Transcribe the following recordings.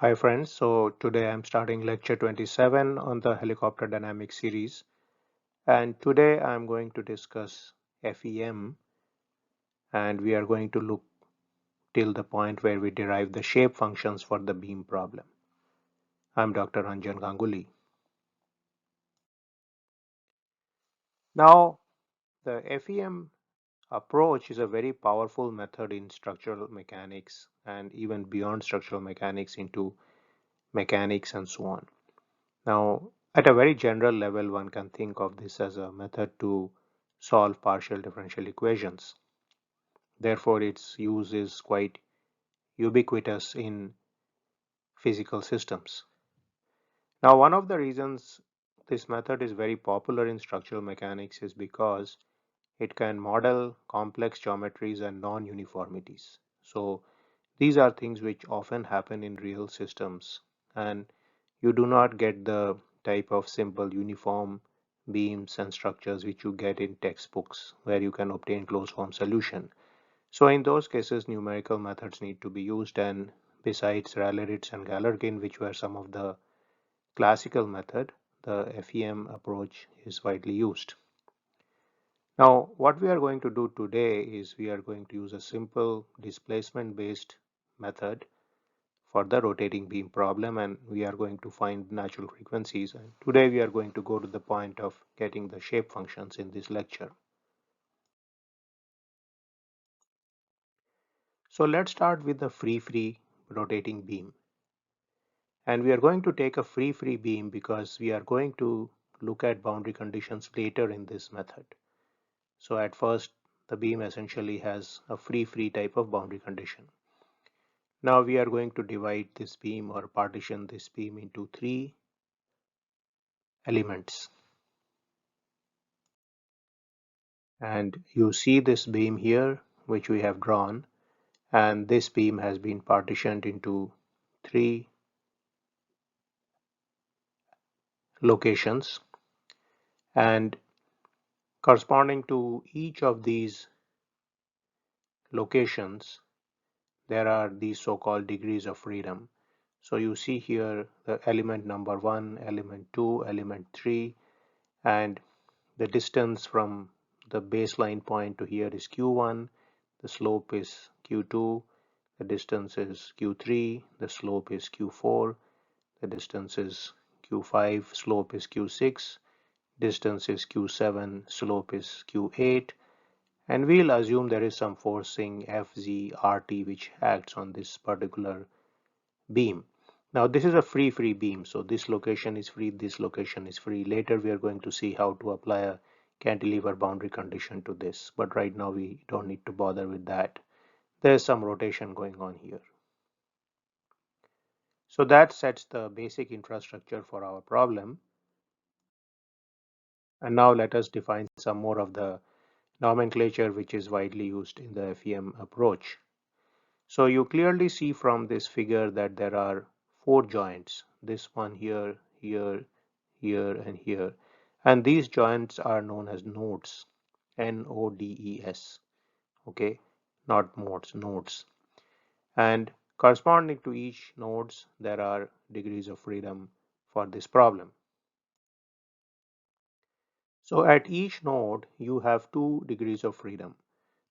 Hi friends, so today I'm starting lecture 27 on the helicopter dynamics series, and today I'm going to discuss FEM, and we are going to look till the point where we derive the shape functions for the beam problem. I'm Dr. Ranjan Ganguly. Now the FEM approach is a very powerful method in structural mechanics and even beyond structural mechanics into mechanics and so on. Now, at a very general level, one can think of this as a method to solve partial differential equations. Therefore, its use is quite ubiquitous in physical systems. Now, one of the reasons this method is very popular in structural mechanics is because it can model complex geometries and non-uniformities. So, these are things which often happen in real systems, and you do not get the type of simple uniform beams and structures which you get in textbooks where you can obtain closed form solution. So in those cases numerical methods need to be used, and besides Rayleigh-Ritz and Galerkin, which were some of the classical method, the FEM approach is widely used. Now what we are going to do today is we are going to use a simple displacement based method for the rotating beam problem, and we are going to find natural frequencies, and today we are going to go to the point of getting the shape functions in this lecture. So let's start with the free rotating beam, and we are going to take a free beam because we are going to look at boundary conditions later in this method. So at first the beam essentially has a free type of boundary condition. Now we are going to divide this beam or partition this beam into three elements. And you see this beam here which we have drawn, and this beam has been partitioned into three locations, and corresponding to each of these locations there are these so-called degrees of freedom. So you see here the element number 1, element 2, element 3, and the distance from the baseline point to here is q1, the slope is q2, the distance is q3, the slope is q4, the distance is q5, slope is q6, distance is q7, slope is q8, and we'll assume there is some forcing Fz Rt which acts on this particular beam. Now this is a free beam, so this location is free, this location is free. Later we are going to see how to apply a cantilever boundary condition to this, but right now we don't need to bother with that. There's some rotation going on here. So that sets the basic infrastructure for our problem. And now let us define some more of the nomenclature which is widely used in the FEM approach. So you clearly see from this figure that there are four joints, this one here, here, here, and here. And these joints are known as nodes, N-O-D-E-S, okay, not modes, nodes. And corresponding to each nodes, there are degrees of freedom for this problem. So at each node, you have 2 degrees of freedom.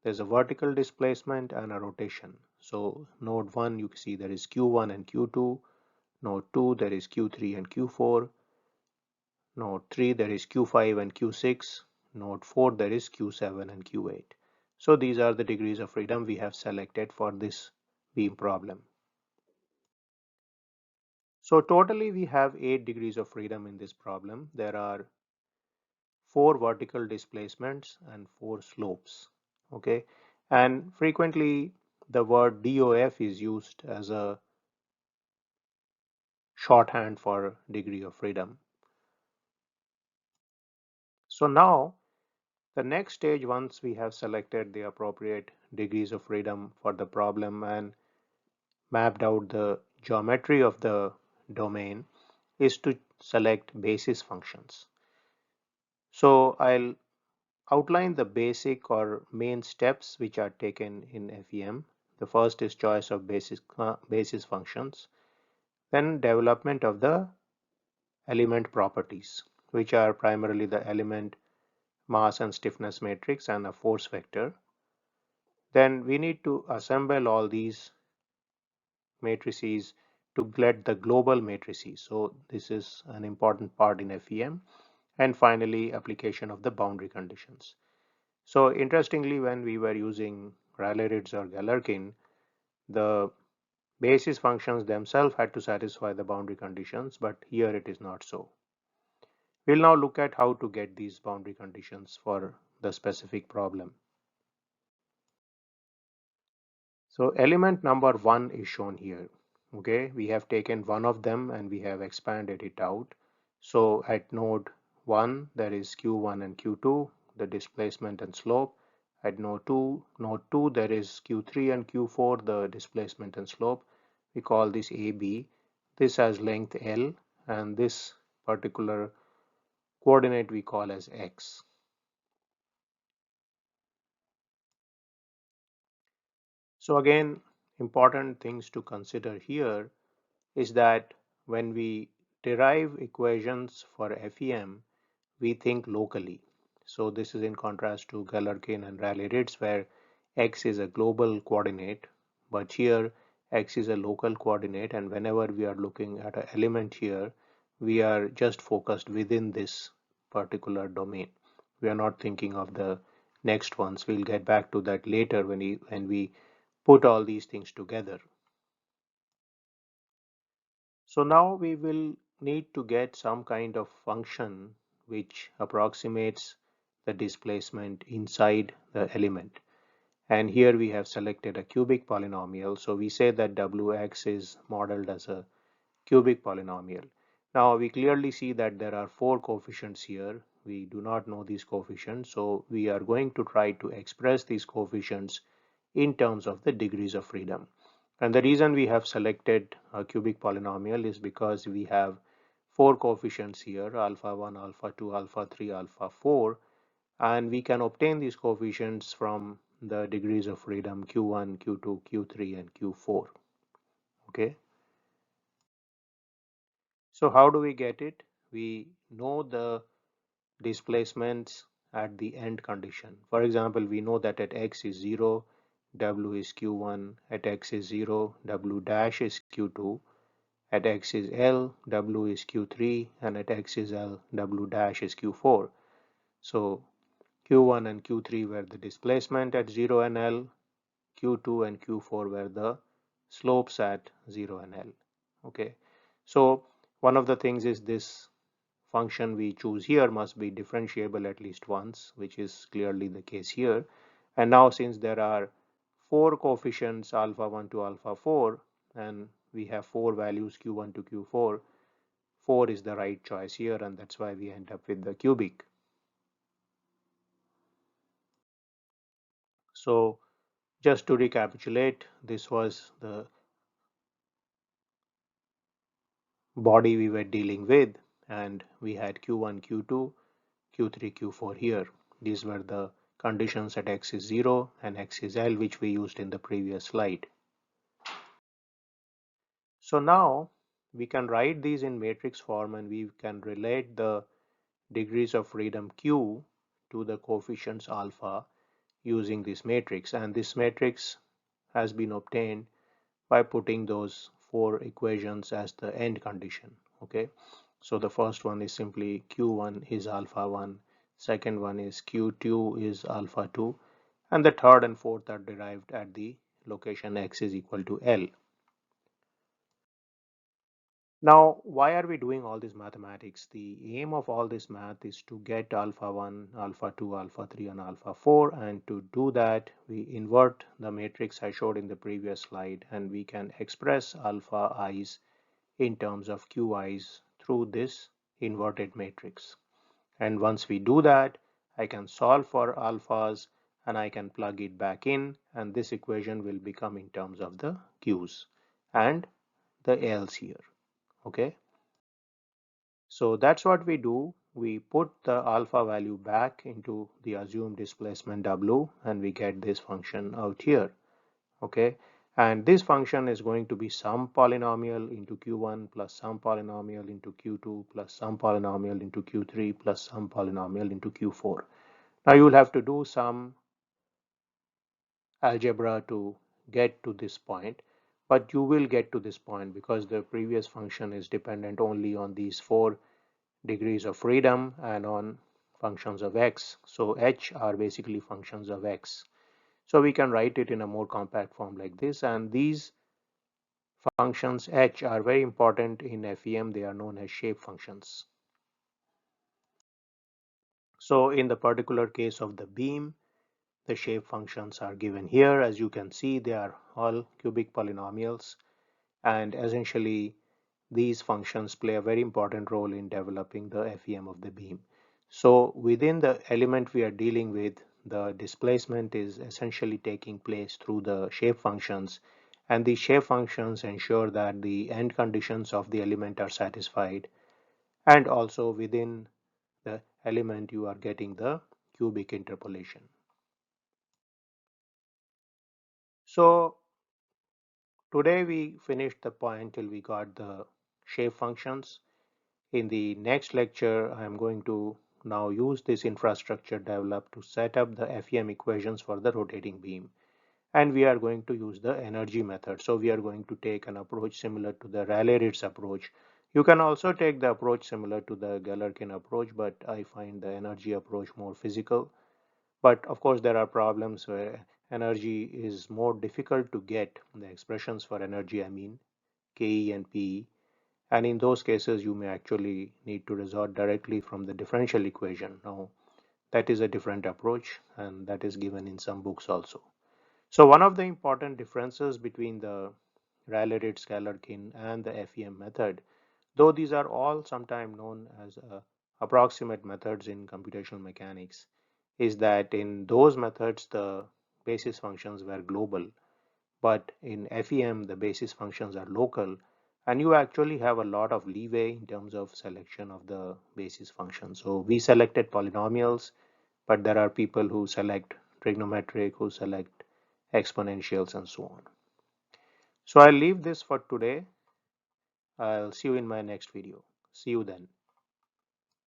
There's a vertical displacement and a rotation. So node 1, you see there is Q1 and Q2. Node 2, there is Q3 and Q4. Node 3, there is Q5 and Q6. Node 4, there is Q7 and Q8. So these are the degrees of freedom we have selected for this beam problem. So totally we have 8 degrees of freedom in this problem. There are 4 vertical displacements and 4 slopes. Okay, and frequently the word DOF is used as a shorthand for degree of freedom. So now the next stage, once we have selected the appropriate degrees of freedom for the problem and mapped out the geometry of the domain, is to select basis functions. So I'll outline the basic or main steps which are taken in FEM. The first is choice of basis functions. Then development of the element properties, which are primarily the element mass and stiffness matrix and a force vector. Then we need to assemble all these matrices to get the global matrices. So this is an important part in FEM. And finally, application of the boundary conditions. So interestingly, when we were using Rayleigh-Ritz or Galerkin, the basis functions themselves had to satisfy the boundary conditions, but here it is not so. We'll now look at how to get these boundary conditions for the specific problem. So element number 1 is shown here. Okay, we have taken one of them and we have expanded it out. So at node 1 there is q1 and q2, the displacement and slope. At node 2 there is q3 and q4, the displacement and slope. We call this AB. This has length L, and this particular coordinate we call as x. So again, important things to consider here is that when we derive equations for FEM, we think locally. So this is in contrast to Galerkin and Rayleigh-Ritz, where x is a global coordinate, but here x is a local coordinate, and whenever we are looking at an element here, we are just focused within this particular domain. We are not thinking of the next ones. We'll get back to that later when we put all these things together. So now we will need to get some kind of function which approximates the displacement inside the element. And here we have selected a cubic polynomial. So we say that Wx is modeled as a cubic polynomial. Now we clearly see that there are 4 coefficients here. We do not know these coefficients. So we are going to try to express these coefficients in terms of the degrees of freedom. And the reason we have selected a cubic polynomial is because we have 4 coefficients here, alpha 1, alpha 2, alpha 3, alpha 4, and we can obtain these coefficients from the degrees of freedom q1, q2, q3, and q4. Okay. So how do we get it? We know the displacements at the end condition. For example, we know that at x is 0, w is q1, at x is 0, w dash is q2, at x is L, W is Q3, and at x is L, W dash is Q4. So Q1 and Q3 were the displacement at 0 and L, Q2 and Q4 were the slopes at 0 and L. Okay, so one of the things is this function we choose here must be differentiable at least once, which is clearly the case here. And now since there are 4 coefficients alpha 1 to alpha 4, and we have 4 values q1 to q4, 4 is the right choice here, and that's why we end up with the cubic. So just to recapitulate, this was the body we were dealing with, and we had q1, q2, q3, q4 here. These were the conditions at x is 0 and x is L, which we used in the previous slide. So now we can write these in matrix form, and we can relate the degrees of freedom q to the coefficients alpha using this matrix, and this matrix has been obtained by putting those 4 equations as the end condition. Okay, so the first one is simply q1 is alpha 1, second one is q2 is alpha 2, and the third and fourth are derived at the location x is equal to L. Now, why are we doing all this mathematics? The aim of all this math is to get alpha 1, alpha 2, alpha 3, and alpha 4, and to do that we invert the matrix I showed in the previous slide, and we can express alpha i's in terms of qi's through this inverted matrix. And once we do that, I can solve for alphas and I can plug it back in, and this equation will become in terms of the q's and the l's here. Okay, so that's what we do. We put the alpha value back into the assumed displacement w, and we get this function out here. Okay, And this function is going to be some polynomial into q1 plus some polynomial into q2 plus some polynomial into q3 plus some polynomial into q4. Now you will have to do some algebra to get to this point, but you will get to this point because the previous function is dependent only on these 4 degrees of freedom and on functions of x. So h are basically functions of x. So we can write it in a more compact form like this, and these functions h are very important in FEM. They are known as shape functions. So in the particular case of the beam, the shape functions are given here. As you can see, they are all cubic polynomials, and essentially these functions play a very important role in developing the FEM of the beam. So within the element we are dealing with, the displacement is essentially taking place through the shape functions, and the shape functions ensure that the end conditions of the element are satisfied, and also within the element you are getting the cubic interpolation. So today we finished the point till we got the shape functions. In the next lecture, I am going to now use this infrastructure developed to set up the FEM equations for the rotating beam. And we are going to use the energy method. So we are going to take an approach similar to the Rayleigh-Ritz approach. You can also take the approach similar to the Galerkin approach, but I find the energy approach more physical. But of course, there are problems where energy is more difficult to get. The expressions for energy, I mean, Ke and Pe. And in those cases, you may actually need to resort directly from the differential equation. Now, that is a different approach, and that is given in some books also. So one of the important differences between the Rayleigh-Ritz, Galerkin and the FEM method, though these are all sometimes known as approximate methods in computational mechanics, is that in those methods the basis functions were global, but in FEM the basis functions are local, and you actually have a lot of leeway in terms of selection of the basis function. So we selected polynomials, but there are people who select trigonometric, who select exponentials and so on. So I'll leave this for today. I'll see you in my next video. See you then.